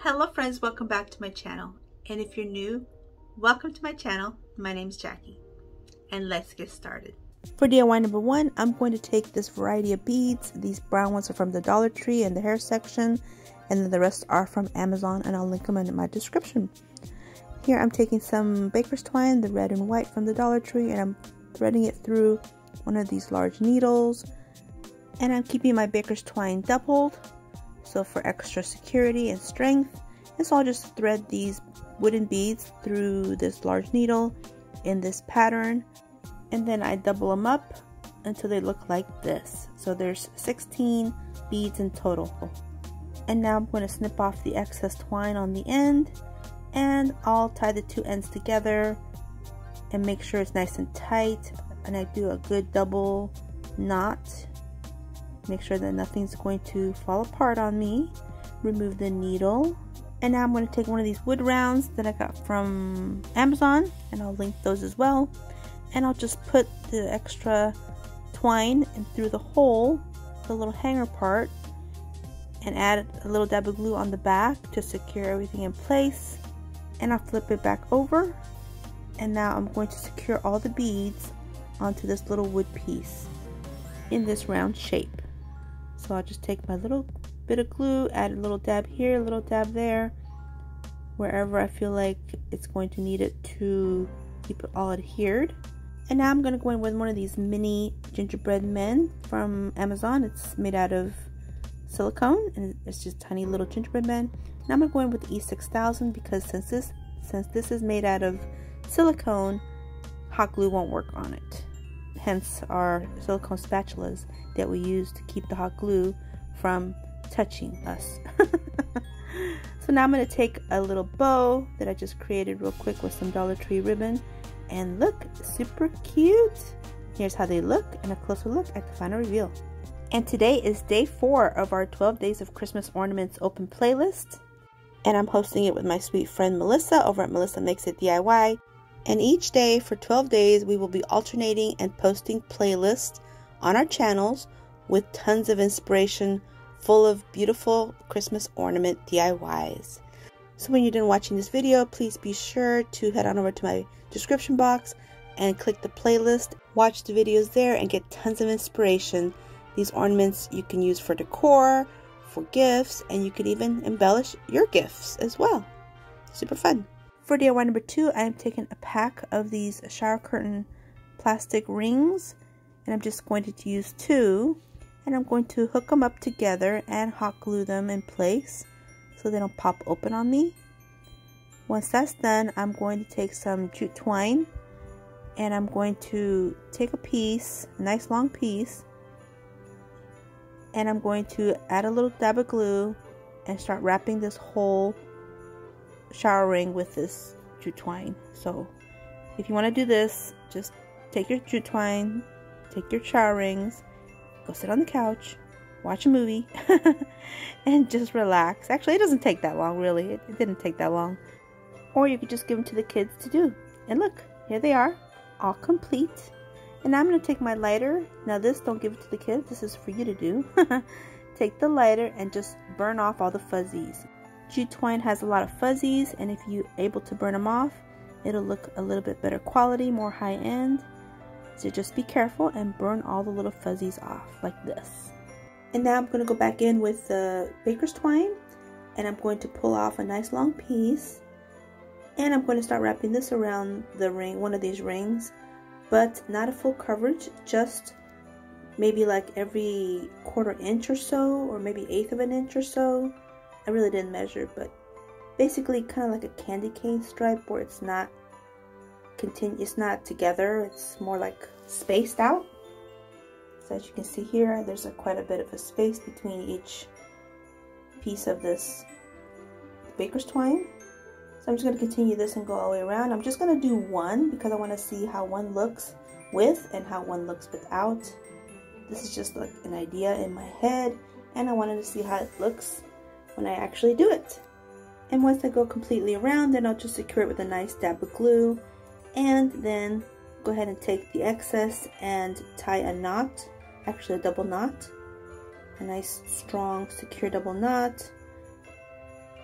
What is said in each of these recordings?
Hello friends, welcome back to my channel. And if you're new, welcome to my channel. My name's Jackie. And let's get started. For DIY number 1, I'm going to take this variety of beads. These brown ones are from the Dollar Tree in the hair section. And then the rest are from Amazon, and I'll link them in my description. Here I'm taking some baker's twine, the red and white from the Dollar Tree, and I'm threading it through one of these large needles. And I'm keeping my baker's twine doubled, so for extra security and strength. And so I'll just thread these wooden beads through this large needle in this pattern, and then I double them up until they look like this. So there's 16 beads in total. And now I'm going to snip off the excess twine on the end, and I'll tie the two ends together and make sure it's nice and tight. And I do a good double knot. Make sure that nothing's going to fall apart on me. Remove the needle. And now I'm going to take one of these wood rounds that I got from Amazon, and I'll link those as well. And I'll just put the extra twine in through the hole, the little hanger part, and add a little dab of glue on the back to secure everything in place. And I'll flip it back over. And now I'm going to secure all the beads onto this little wood piece in this round shape. So I'll just take my little bit of glue, add a little dab here, a little dab there, wherever I feel like it's going to need it to keep it all adhered. And now I'm going to go in with one of these mini gingerbread men from Amazon. It's made out of silicone, and it's just tiny little gingerbread men. Now I'm going to go in with the E6000 because since this is made out of silicone, hot glue won't work on it. Hence our silicone spatulas that we use to keep the hot glue from touching us. So now I'm going to take a little bow that I just created real quick with some Dollar Tree ribbon, and look, super cute. Here's how they look, and a closer look at the final reveal. And today is day 4 of our 12 Days of Christmas Ornaments open playlist, and I'm hosting it with my sweet friend Melissa over at Melissa Makes It DIY. And each day for 12 days we will be alternating and posting playlists on our channels with tons of inspiration, full of beautiful Christmas ornament DIYs. So when you're done watching this video, please be sure to head on over to my description box and click the playlist. Watch the videos there and get tons of inspiration. These ornaments you can use for decor, for gifts, and you can even embellish your gifts as well. Super fun. For DIY number 2, I am taking a pack of these shower curtain plastic rings, and I'm just going to use 2, and I'm going to hook them up together and hot glue them in place so they don't pop open on me. Once that's done, I'm going to take some jute twine, and I'm going to take a piece, a nice long piece, and I'm going to add a little dab of glue and start wrapping this whole shower ring with this jute twine. So if you want to do this, just take your jute twine, take your shower rings, go sit on the couch, watch a movie, and just relax. Actually, it doesn't take that long, really. It didn't take that long. Or you could just give them to the kids to do. And look, here they are, all complete. And now I'm going to take my lighter. Now this, don't give it to the kids. This is for you to do. Take the lighter and just burn off all the fuzzies. Jute twine has a lot of fuzzies, and if you're able to burn them off, it'll look a little bit better quality, more high-end. So just be careful and burn all the little fuzzies off like this. And now I'm going to go back in with the baker's twine, and I'm going to pull off a nice long piece, and I'm going to start wrapping this around the ring, one of these rings, but not a full coverage, just maybe like every 1/4 inch or so, or maybe 1/8 of an inch or so. I really didn't measure, but basically kind of like a candy cane stripe where it's not together, it's more like spaced out. So as you can see here, there's quite a bit of a space between each piece of this baker's twine. So I'm just going to continue this and go all the way around. I'm just going to do one because I want to see how one looks with and how one looks without. This is just like an idea in my head, and I wanted to see how it looks when I actually do it. And once I go completely around, then I'll just secure it with a nice dab of glue, and then go ahead and take the excess and tie a knot, actually a double knot, a nice strong secure double knot,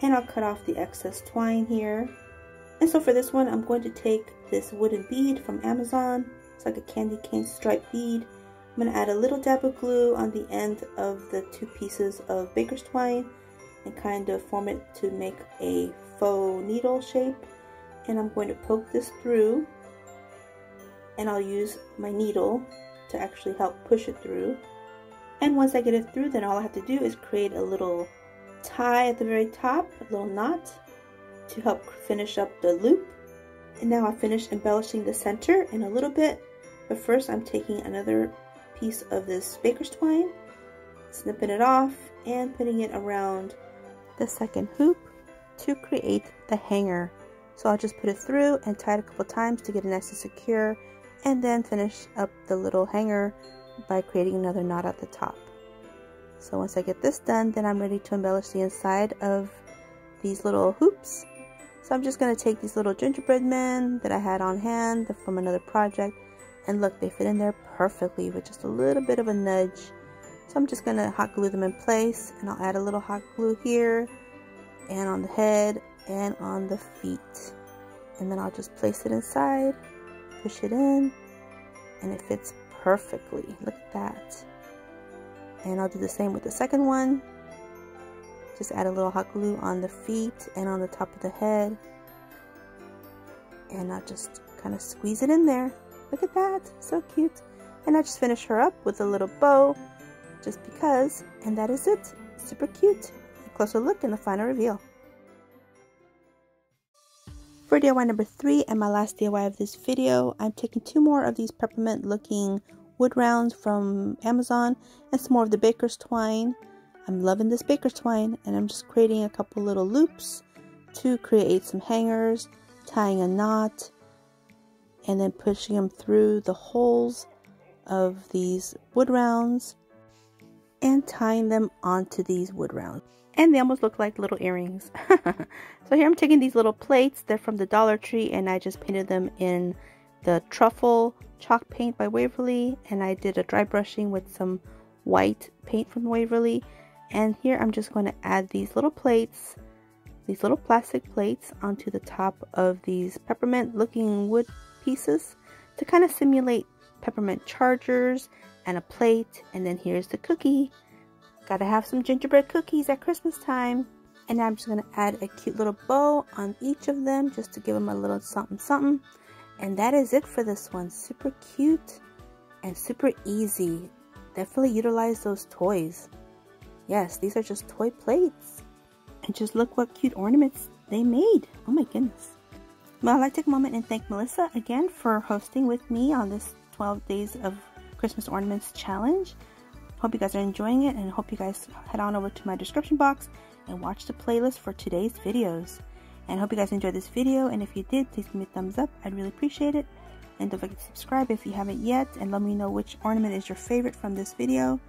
And I'll cut off the excess twine here. And so for this one, I'm going to take this wooden bead from Amazon. It's like a candy cane striped bead. I'm going to add a little dab of glue on the end of the 2 pieces of baker's twine and kind of form it to make a faux needle shape. And I'm going to poke this through, and I'll use my needle to actually help push it through. And once I get it through, then all I have to do is create a little tie at the very top, a little knot to help finish up the loop. And now I've finished embellishing the center in a little bit, but first I'm taking another piece of this baker's twine, snipping it off and putting it around the second hoop to create the hanger. So I'll just put it through and tie it a couple times to get it nice and secure, and then finish up the little hanger by creating another knot at the top. So once I get this done, then I'm ready to embellish the inside of these little hoops. So I'm just going to take these little gingerbread men that I had on hand from another project, and look, they fit in there perfectly with just a little bit of a nudge. So I'm just going to hot glue them in place, and I'll add a little hot glue here and on the head and on the feet, and then I'll just place it inside, push it in, and it fits perfectly. Look at that. And I'll do the same with the second one. Just add a little hot glue on the feet and on the top of the head, and I'll just kind of squeeze it in there. Look at that, so cute. And I just finish her up with a little bow just because, and that is it. Super cute. A closer look and the final reveal. For DIY number 3 and my last DIY of this video, I'm taking 2 more of these peppermint looking wood rounds from Amazon and some more of the baker's twine. I'm loving this baker's twine, and I'm just creating a couple little loops to create some hangers, tying a knot, and then pushing them through the holes of these wood rounds and tying them onto these wood rounds. And they almost look like little earrings. So here I'm taking these little plates. They're from the Dollar Tree, and I just painted them in the truffle chalk paint by Waverly, and I did a dry brushing with some white paint from Waverly. And here I'm just going to add these little plates, these little plastic plates, onto the top of these peppermint looking wood pieces to kind of simulate peppermint chargers and a plate. And then here's the cookie. Gotta have some gingerbread cookies at Christmas time. And now I'm just gonna add a cute little bow on each of them just to give them a little something something. And that is it for this one. Super cute and super easy. Definitely utilize those toys. Yes, these are just toy plates. And just look what cute ornaments they made. Oh my goodness. Well, I'd like to take a moment and thank Melissa again for hosting with me on this 12 Days of Christmas Ornaments challenge. Hope you guys are enjoying it, and hope you guys head on over to my description box and watch the playlist for today's videos. And hope you guys enjoyed this video, and if you did, please give me a thumbs up. I'd really appreciate it. And don't forget to subscribe if you haven't yet, and let me know which ornament is your favorite from this video.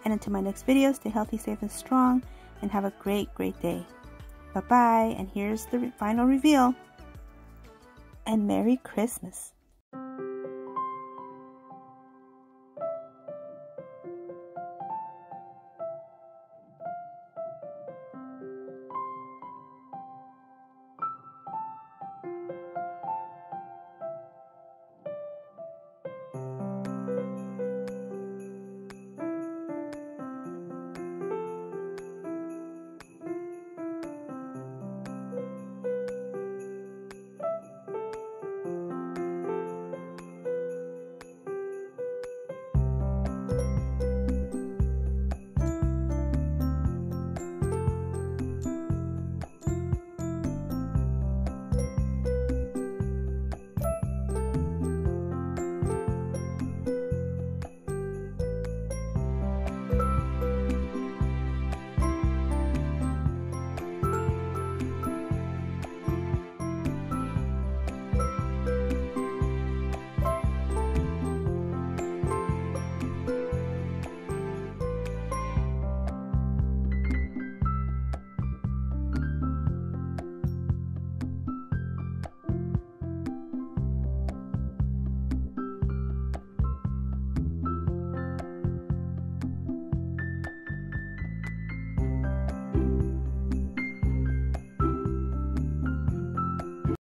And until my next video, stay healthy, safe, and strong, and have a great, great day. Bye-bye, and here's the final reveal. And Merry Christmas.